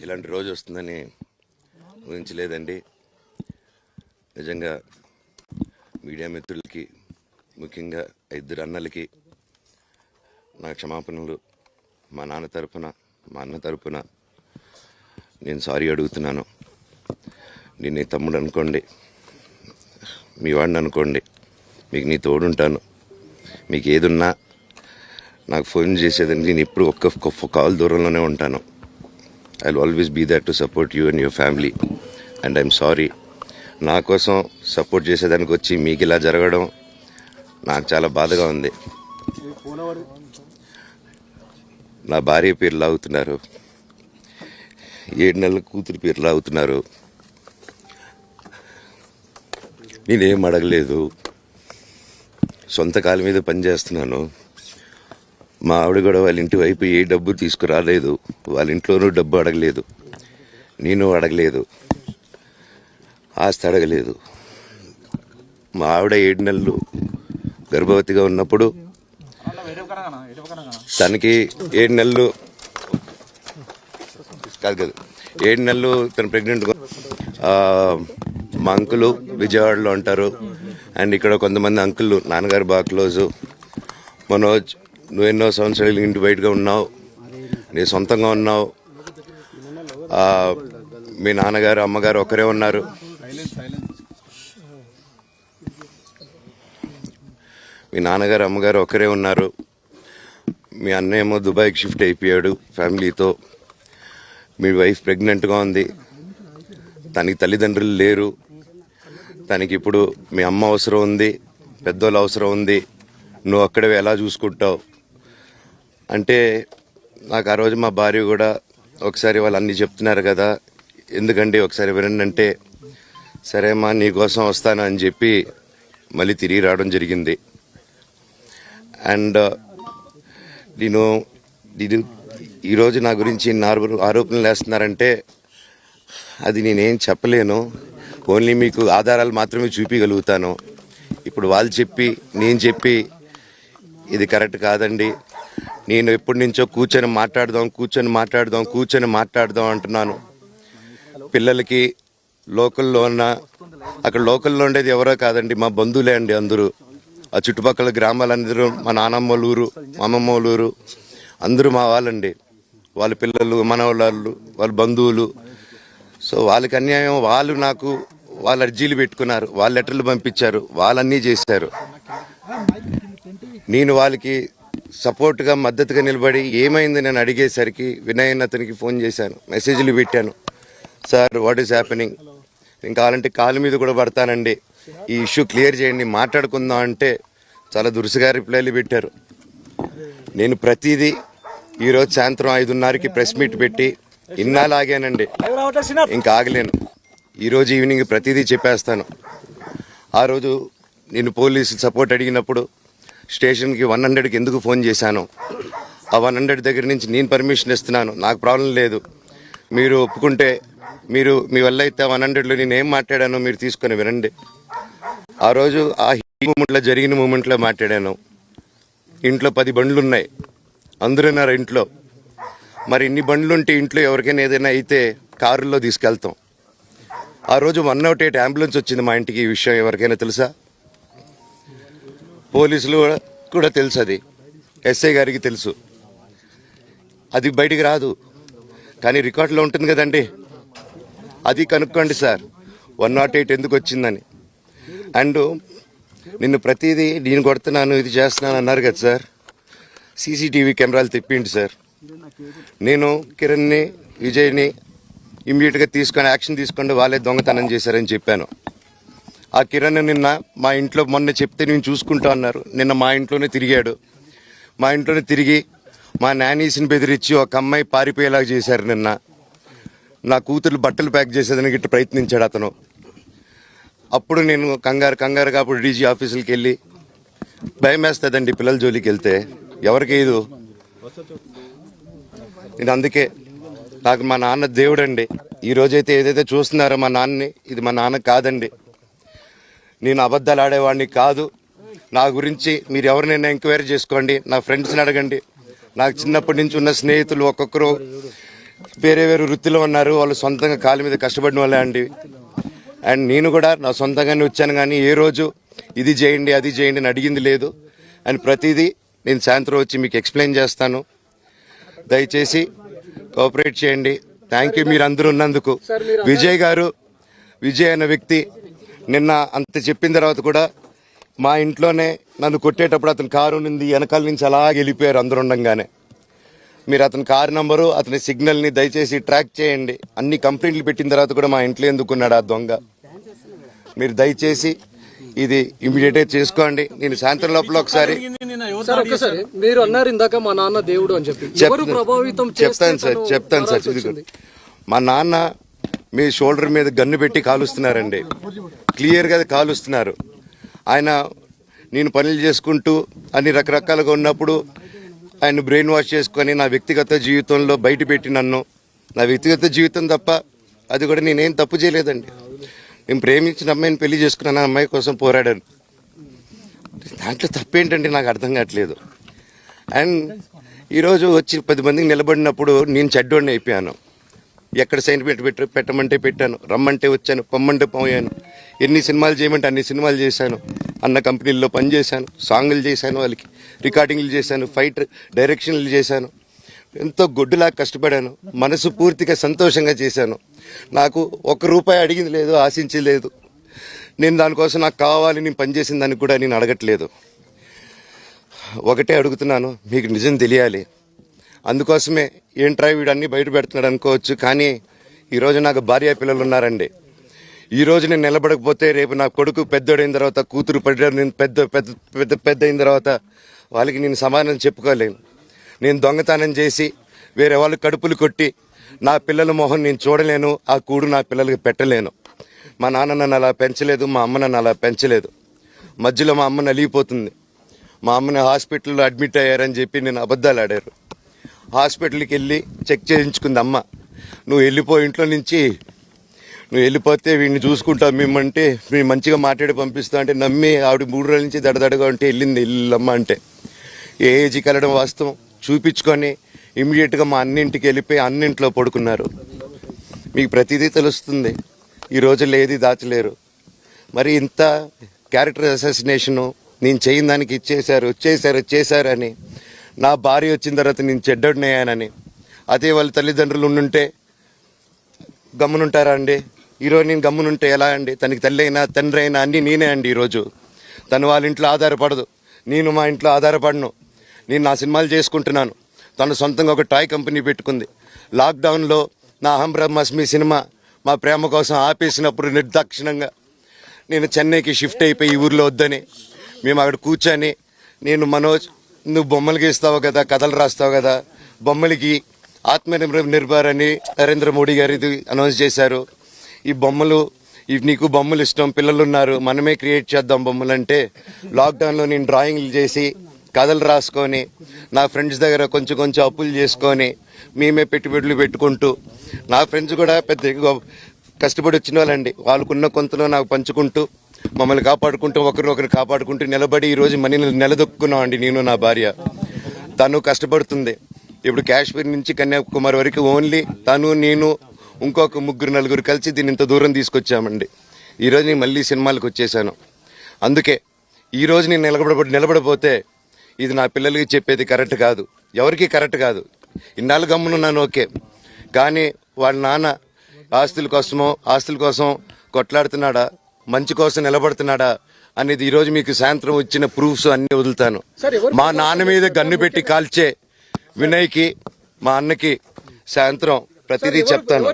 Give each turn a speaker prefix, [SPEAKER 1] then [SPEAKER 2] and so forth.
[SPEAKER 1] ఇలాంటి రోజు వస్తుందని ఊహించలేదండి. నిజంగా మీడియా మిత్రులకి, ముఖ్యంగా ఇద్దరు అన్నలకి నా క్షమాపణలు. మా నాన్న తరపున, మా అన్న తరపున నేను సారీ అడుగుతున్నాను. నేను నీ తమ్ముడు అనుకోండి, మీ వాడిని అనుకోండి, మీకు నీ తోడుంటాను. మీకు ఏదున్నా నాకు ఫోన్ చేసేదండి. నేను ఇప్పుడు ఒక్క కాల్ దూరంలోనే ఉంటాను. I will always be there to support you and your family. And I'm sorry, నా కోసం సపోర్ట్ చేసేదానికి వచ్చి మీకు ఇలా జరగడం నాకు చాలా బాధగా ఉంది. నా భార్య పేరు లాగుతున్నారు, 7 నెలల కూతురు పేరు లాగుతున్నారు. నేనేం అడగలేదు, సొంత కాళ్ళ మీద పనిచేస్తున్నాను. మా ఆవిడ కూడా వాళ్ళ ఇంటి వైపు ఏ డబ్బు తీసుకురాలేదు, వాళ్ళ ఇంట్లోనూ డబ్బు అడగలేదు, నేను అడగలేదు, ఆస్తి అడగలేదు. మా ఆవిడ 7 నెలలు గర్భవతిగా ఉన్నప్పుడు తనకి 7 నెలలు కాదు 7 నెలలు తను ప్రెగ్నెంట్. మా అంకులు విజయవాడలో ఉంటారు. అండ్ ఇక్కడ కొంతమంది అంకులు నాన్నగారు బాగా క్లోజు. మనోజ్, నువ్వు ఎన్నో సంవత్సరాలు ఇంటి బయటగా ఉన్నావు, నీ సొంతంగా ఉన్నావు. మీ నాన్నగారు అమ్మగారు ఒకరే ఉన్నారు. మీ నాన్నగారు అమ్మగారు ఒకరే ఉన్నారు. మీ అన్న ఏమో దుబాయ్కి షిఫ్ట్ అయిపోయాడు ఫ్యామిలీతో. మీ వైఫ్ ప్రెగ్నెంట్గా ఉంది, తనకి తల్లిదండ్రులు లేరు. తనకి ఇప్పుడు మీ అమ్మ అవసరం ఉంది, పెద్దోళ్ళ అవసరం ఉంది. నువ్వు అక్కడే ఎలా చూసుకుంటావు అంటే, నాకు ఆ రోజు మా భార్య కూడా ఒకసారి వాళ్ళు అన్నీ చెప్తున్నారు కదా, ఎందుకండి ఒకసారి వినండి అంటే, సరే అమ్మా నీకోసం వస్తాను అని చెప్పి మళ్ళీ తిరిగి రావడం జరిగింది. అండ్ నేను ఈరోజు నా గురించి ఆరోపణలు వేస్తున్నారంటే అది నేనేం చెప్పలేను. ఓన్లీ మీకు ఆధారాలు మాత్రమే చూపించగలుగుతాను. ఇప్పుడు వాళ్ళు చెప్పి నేను చెప్పి ఇది కరెక్ట్ కాదండి. నేను ఎప్పటి నుంచో కూర్చొని మాట్లాడదాం అంటున్నాను. పిల్లలకి లోకల్లో ఉన్న, అక్కడ లోకల్లో ఉండేది ఎవరో కాదండి, మా బంధువులే అండి అందరూ. ఆ చుట్టుపక్కల గ్రామాలందరూ మా నానమ్మ ఊరు, మా అమ్మమ్మ ఊరు అందరూ మా వాళ్ళండి. వాళ్ళ పిల్లలు, మనవాళ్ళు, వాళ్ళ బంధువులు. సో వాళ్ళకి అన్యాయం, వాళ్ళు నాకు వాళ్ళ అర్జీలు పెట్టుకున్నారు, వాళ్ళ లెటర్లు పంపించారు, వాళ్ళన్నీ చేశారు. నేను వాళ్ళకి సపోర్ట్గా మద్దతుగా నిలబడి ఏమైంది నేను అడిగేసరికి వినయ్ అతనికి ఫోన్ చేశాను, మెసేజ్లు పెట్టాను. సార్ వాట్ ఈస్ హ్యాపెనింగ్, నేను కావాలంటే కాలు మీద కూడా పడతానండి, ఈ ఇష్యూ క్లియర్ చేయండి, మాట్లాడుకుందాం అంటే చాలా దురుసుగా రిప్లైలు పెట్టారు. నేను ప్రతిదీ ఈరోజు సాయంత్రం 5:30కి ప్రెస్ మీట్ పెట్టి ఇన్నాళ్ళు ఆగానండి, ఇంకా ఆగలేను. ఈరోజు ఈవినింగ్ ప్రతిదీ చెప్పేస్తాను. ఆ రోజు నేను పోలీసు సపోర్ట్ అడిగినప్పుడు స్టేషన్కి 100కి ఎందుకు ఫోన్ చేశాను, ఆ 100 దగ్గర నుంచి నేను పర్మిషన్ ఇస్తున్నాను, నాకు ప్రాబ్లం లేదు, మీరు ఒప్పుకుంటే మీరు మీ వల్ల అయితే 100లో నేను ఏం మాట్లాడానో మీరు తీసుకొని వినండి. ఆ రోజు ఆ మూమెంట్లో జరిగిన మూమెంట్లో మాట్లాడాను. ఇంట్లో 10 బండ్లు ఉన్నాయి, అందరున్నారు ఇంట్లో. మరి ఇన్ని బండ్లు ఉంటే ఇంట్లో ఎవరికైనా ఏదైనా అయితే కారుల్లో తీసుకెళ్తాం. ఆ రోజు 108 అంబులెన్స్ వచ్చింది మా ఇంటికి. ఈ విషయం ఎవరికైనా తెలుసా? పోలీసులు కూడా తెలుసు, అది ఎస్ఐ గారికి తెలుసు. అది బయటికి రాదు, కానీ రికార్డులో ఉంటుంది కదండి, అది కనుక్కోండి సార్ 108 ఎందుకు వచ్చిందని. అండ్ నిన్ను ప్రతిదీ నేను కొడుతున్నాను, ఇది చేస్తున్నాను అన్నారు కదా సార్, సీసీటీవీ కెమెరాలు తెప్పిండి సార్. నేను కిరణ్ని, విజయ్ని ఇమ్మీడియట్గా తీసుకొని యాక్షన్ తీసుకోండి, వాళ్ళే దొంగతనం చేశారని చెప్పాను. ఆ కిరణ్ నిన్న మా ఇంట్లో మొన్న చెప్తే నేను చూసుకుంటా అన్నారు. నిన్న మా ఇంట్లోనే తిరిగాడు. మా ఇంట్లోనే తిరిగి మా నానీస్ని బెదిరించి ఒక అమ్మాయి పారిపోయేలాగా చేశారు. నిన్న నా కూతురు బట్టలు ప్యాక్ చేసేదానికి ఇట్లా ప్రయత్నించాడు అతను. అప్పుడు నేను కంగారుగా అప్పుడు డీజీ ఆఫీసులకి వెళ్ళి, భయం వేస్తుందండి పిల్లల జోలికి వెళ్తే, ఎవరికి ఇది. నేను అందుకే, నాకు మా నాన్న దేవుడండి. ఈరోజైతే ఏదైతే చూస్తున్నారో మా నాన్నని, ఇది మా నాన్న కాదండి. నేను అబద్ధాలు ఆడేవాడిని కాదు. నా గురించి మీరు ఎవరినైనా ఎంక్వైరీ చేసుకోండి, నా ఫ్రెండ్స్ని అడగండి, నాకు చిన్నప్పటి నుంచి ఉన్న స్నేహితులు ఒక్కొక్కరు వేరే వేరే వృత్తిలో ఉన్నారు, వాళ్ళు సొంతంగా కాళ్ళ మీద కష్టపడిన వాళ్ళే అండి. అండ్ నేను కూడా నా సొంతంగానే వచ్చాను, కానీ ఏ రోజు ఇది చేయండి అది చేయండి అని అడిగింది లేదు. అండ్ ప్రతిదీ నేను సాయంత్రం వచ్చి మీకు ఎక్స్ప్లెయిన్ చేస్తాను. దయచేసి కోఆపరేట్ చేయండి. థ్యాంక్ యూ మీరు అందరూ ఉన్నందుకు. విజయ్ అనే వ్యక్తి నిన్న అంత చెప్పిన తర్వాత కూడా మా ఇంట్లోనే నన్ను కొట్టేటప్పుడు అతని కారు ఉంది, వెనకాల నుంచి అలా వెళ్ళిపోయారు అందరు ఉండంగానే. మీరు అతని కారు నంబరు, అతని సిగ్నల్ని దయచేసి ట్రాక్ చేయండి. అన్ని కంప్లైంట్లు పెట్టిన తర్వాత కూడా మా ఇంట్లో ఎందుకున్నాడు ఆ దొంగ? మీరు దయచేసి ఇది ఇమీడియట్గా చేసుకోండి. నేను సాయంత్రం లోపల ఒకసారి
[SPEAKER 2] మీరు అన్నారు ఇందాక మా నాన్న దేవుడు అని చెప్పి,
[SPEAKER 1] చెప్తాను సార్. మా నాన్న మీ షోల్డర్ మీద గన్ను పెట్టి కాలుస్తున్నారండి, క్లియర్గా కాలుస్తున్నారు. ఆయన నేను పనులు చేసుకుంటూ అన్ని రకరకాలుగా ఉన్నప్పుడు ఆయన బ్రెయిన్ వాష్ చేసుకొని నా వ్యక్తిగత జీవితంలో బయట పెట్టి నన్ను, నా వ్యక్తిగత జీవితం తప్ప అది కూడా నేనేం తప్పు చేయలేదండి. నేను ప్రేమించిన అమ్మాయిని పెళ్లి చేసుకున్నాను, అమ్మాయి కోసం పోరాడాను. దాంట్లో తప్పేంటంటే నాకు అర్థం కావట్లేదు. అండ్ ఈరోజు వచ్చి 10 మందికి నిలబడినప్పుడు నేను చెడ్డోడిని అయిపోయాను. ఎక్కడ సైన్ పెట్టమంటే పెట్టాను, రమ్మంటే వచ్చాను, పొమ్మంటే పోయాను. ఎన్ని సినిమాలు చేయమంటే అన్ని సినిమాలు చేశాను. అన్న కంపెనీల్లో పనిచేశాను, సాంగులు చేశాను, వాళ్ళకి రికార్డింగ్లు చేశాను, ఫైట్ డైరెక్షన్లు చేశాను. ఎంతో గొడ్డులాగా కష్టపడాను, మనసు పూర్తిగా సంతోషంగా చేశాను. నాకు ₹1 అడిగింది లేదు, ఆశించలేదు. నేను దానికోసం నాకు కావాలి, నేను పనిచేసిన దానికి కూడా నేను అడగట్లేదు. ఒకటే అడుగుతున్నాను, మీకు నిజం తెలియాలి. అందుకోసమే ఏంట్రా వీడు అన్నీ బయట పెడుతున్నాడు అనుకోవచ్చు, కానీ ఈరోజు నాకు భార్య పిల్లలు ఉన్నారండి. ఈరోజు నేను నిలబడకపోతే రేపు నా కొడుకు పెద్దోడైన తర్వాత, కూతురు పెద్ద అయిన తర్వాత వాళ్ళకి నేను సమాధానం చెప్పుకోలేను. నేను దొంగతనం చేసి వేరే వాళ్ళు కడుపులు కొట్టి నా పిల్లల మొహం నేను చూడలేను, ఆ కూడు నా పిల్లలకి పెట్టలేను. మా నాన్న నన్ను అలా పెంచలేదు, మా అమ్మ నన్ను అలా పెంచలేదు. మధ్యలో మా అమ్మ నలిగిపోతుంది. మా అమ్మని హాస్పిటల్లో అడ్మిట్ అయ్యారని చెప్పి నేను అబద్ధాలు ఆడారు. హాస్పిటల్కి వెళ్ళి చెక్ చేయించుకుంది అమ్మ. నువ్వు వెళ్ళిపో ఇంట్లో నుంచి, నువ్వు వెళ్ళిపోతే వీడిని చూసుకుంటావు మేమంటే, మేము మంచిగా మాట్లాడి పంపిస్తా అంటే నమ్మి ఆవిడ 3 రోజుల నుంచి దడదడగా ఉంటే వెళ్ళింది వెళ్ళమ్మ అంటే. ఏ ఏజ్కి వెళ్ళడం వాస్తవం చూపించుకొని ఇమీడియట్గా మా అన్నింటికి వెళ్ళిపోయి అన్నింట్లో పడుకున్నారు. మీకు ప్రతిదీ తెలుస్తుంది. ఈ రోజుల్లో ఏది దాచలేరు. మరి ఇంత క్యారెక్టర్ అసాసినేషను నేను చేయని దానికి చేశారు అని, నా భార్య వచ్చిన తర్వాత నేను చెడ్డోడినయ్యానని, అదే వాళ్ళ తల్లిదండ్రులు ఉండుంటే గమ్మునుంటారా అండి? ఈరోజు నేను గమ్మునుంటే ఎలా అండి? తనకి తల్లి అయినా తండ్రి అయినా అన్నీ నేనే అండి. ఈరోజు తను వాళ్ళ ఇంట్లో ఆధారపడదు, నేను మా ఇంట్లో ఆధారపడను. నేను నా సినిమాలు చేసుకుంటున్నాను. తను సొంతంగా ఒక టాయ్ కంపెనీ పెట్టుకుంది. లాక్డౌన్లో నా అహం బ్రహ్మాస్మి సినిమా మా ప్రేమ కోసం ఆపేసినప్పుడు నిర్దాక్షిణంగా నేను చెన్నైకి షిఫ్ట్ అయిపోయి ఈ ఊర్లో వద్దని మేము అక్కడ కూర్చొని, నేను మనోజ్ నువ్వు బొమ్మలు గీస్తావు కదా, కథలు రాస్తావు కదా, బొమ్మలకి ఆత్మనిర్భర్ అని నరేంద్ర మోడీ గారు ఇది అనౌన్స్ చేశారు. ఈ బొమ్మలు నీకు బొమ్మలు ఇష్టం, పిల్లలు ఉన్నారు, మనమే క్రియేట్ చేద్దాం బొమ్మలు అంటే, లాక్డౌన్లో నేను డ్రాయింగ్లు చేసి కథలు రాసుకొని నా ఫ్రెండ్స్ దగ్గర కొంచెం అప్పులు చేసుకొని మేమే పెట్టుబడులు పెట్టుకుంటూ, నా ఫ్రెండ్స్ కూడా పెద్ద కష్టపడి వచ్చిన వాళ్ళండి. వాళ్ళకున్న కొంతలో నాకు పంచుకుంటూ మమ్మల్ని కాపాడుకుంటూ ఒకరినొకరు కాపాడుకుంటూ నిలబడి ఈరోజు మనీని నిలదొక్కున్నాం అండి. నేను నా భార్య, తను కష్టపడుతుంది. ఇప్పుడు కాశ్మీర్ నుంచి కన్యాకుమారి వరకు ఓన్లీ తను, నేను, ఇంకొక 3-4 కలిసి దీన్ని ఇంత దూరం తీసుకొచ్చామండి. ఈరోజు నేను మళ్ళీ సినిమాలకు వచ్చేసాను. అందుకే ఈరోజు నేను నిలబడపోతే ఇది నా పిల్లలకి చెప్పేది కరెక్ట్ కాదు, ఎవరికి కరెక్ట్ కాదు. ఇన్నాళ్ళు గమ్మునున్నాను ఓకే, కానీ వాళ్ళ నాన్న ఆస్తుల కోసం కొట్లాడుతున్నాడా, మంచి కోసం నిలబడుతున్నాడా అనేది ఈరోజు మీకు సాయంత్రం వచ్చిన ప్రూఫ్స్ అన్ని వదులుతాను. మా నాన్న మీద గన్ను పెట్టి కాల్చే వినయ్కి, మా అన్నకి సాయంత్రం ప్రతిదీ చెప్తాను.